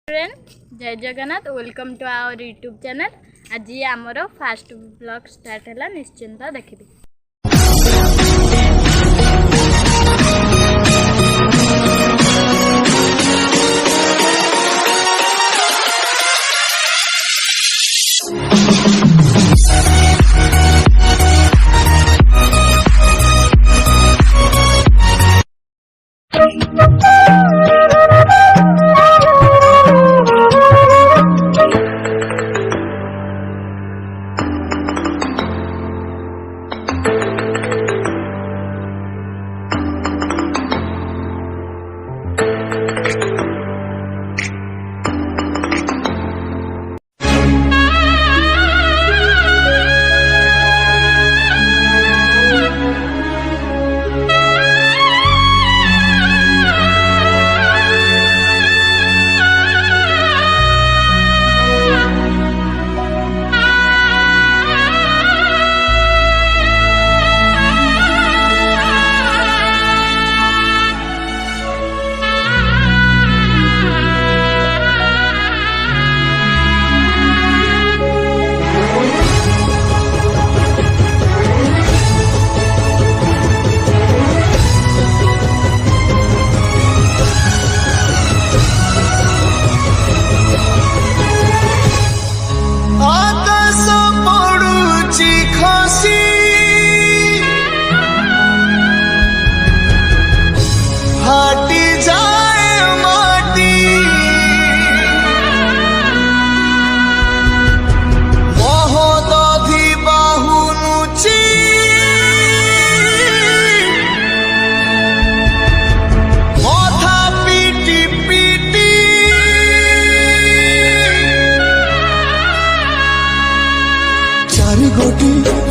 Friend जय Jagannath welcome to our YouTube channel. आज आमर फास्ट ब्लॉग स्टार्ट है निश्चिंत देखिए।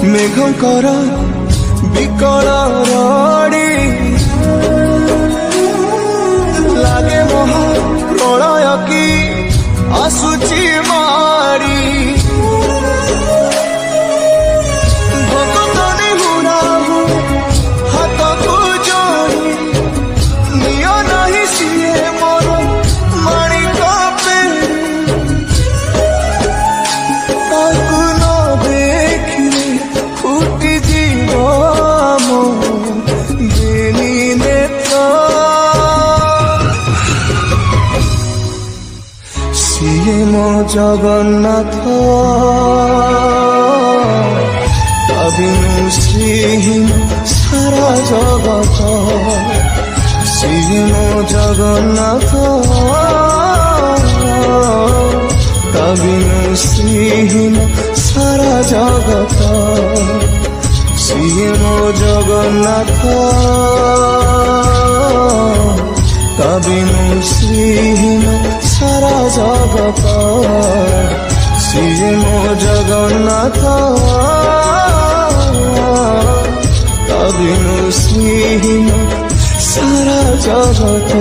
मेघकर विकल रड़ी लागे महा प्रलय की आसुची मारी भक्तनी हुराहु हाथ को जोड़ी नियो नहीं सिए मोर माणिक पे ताकू न देखिले फुटी जीव मो बेनी नेत्र सिए मो जगन्नाथ अभिनु श्रीहीन सारा जगत सिए मो जगन्नाथ अभिनु श्रीहीन सारा जगत सिए मो जगन्नाथ अभिनु श्रीहीन सारा जगत सिए मो जगन्नाथ अभिनु श्रीहीन सारा जगत।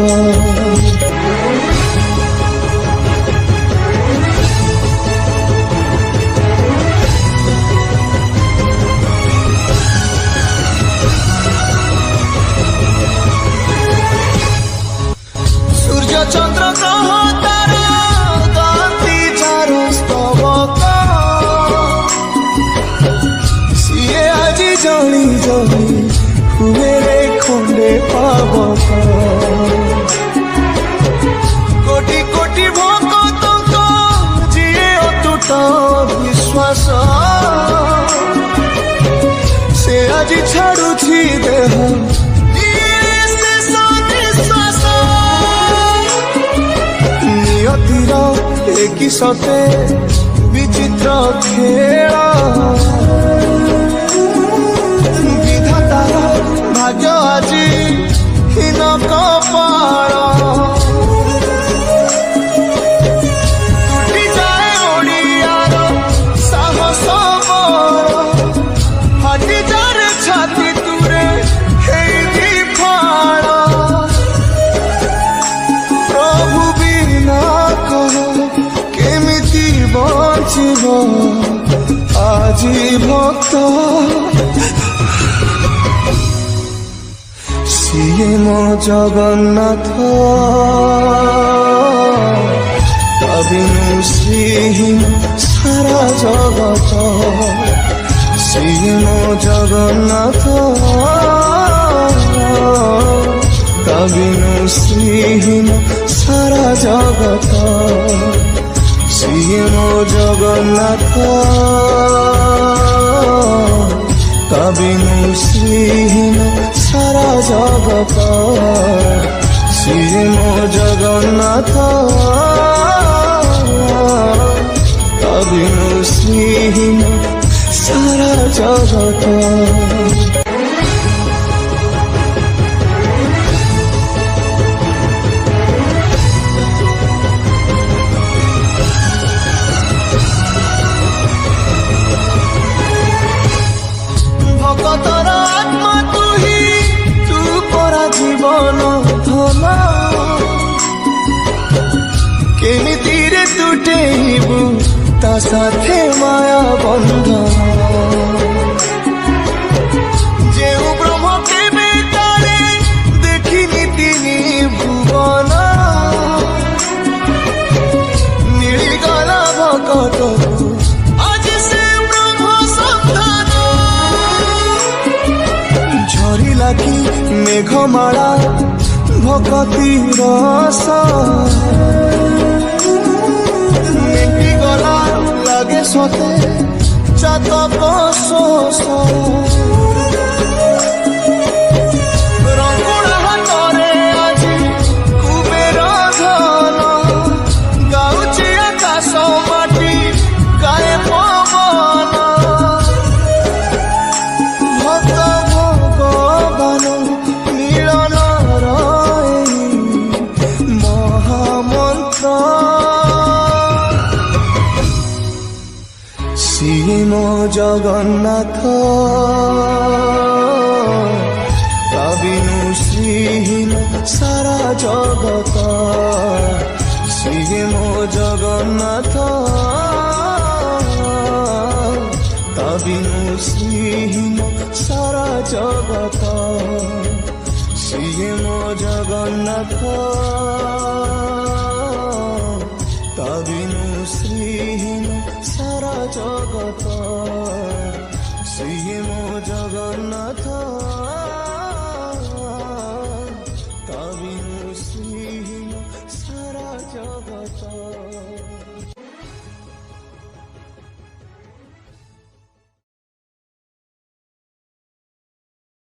चंद्र ग्रह तारा गाती चारो स्तवक सिए आज जणी जणी हुए रे खंडे पावक कोटि कोटि भक्तक जिए अतुट विश्वास से आज छाड़ुछि देह कि सते विचित्र खेल विधातार भाग्य আজি हীन कपाल टूटी जाए ओडियार साहस बर फाटी जाए छाती तुरे हेई फाड़ प्रभु बिना कह बचिब আজি भक्त सिए मो जगन्नाथ শ্রীহীন সারা জগত সিয়ে মো জগন্নাথ তা বিনু শ্রীহীন সারা জগত সিয়ে মো জগন্নাথ তা বিনু শ্রীহীন সারা জগত সিয়ে মো জগন্নাথ তা বিনু শ্রীহীন সারা জগত ভকতর আত্মা তুহি তু পরা জীবন ধন কেমিতিরে তুটেইবু তা সাথে মায়া বন্ধন যেউ ব্রহ্ম কেবে তারে দেখিনি তিনি ভুবন মিলিগলা ভকতকু আজি সে ব্রহ্ম সন্ধান ঝরিলা কি মেঘমালা ভকতি রস গলা লাগে সতে চাতক শোষ রঙ্গুড়া হাতরে আজি কুবের ধন গাউছি আকাশ মাটি গায়ে পবন ভক্ত ভগবান মিলন মহামন্ত্র সিয়ে মো জগন্নাথ তা বিনু শ্রীহীন সারা জগত সিয়ে মো জগন্নাথ তা বিনু শ্রীহীন সারা জগত সিয়ে মো জগন্নাথ তা বিনু শ্রীহীন সারা জগত।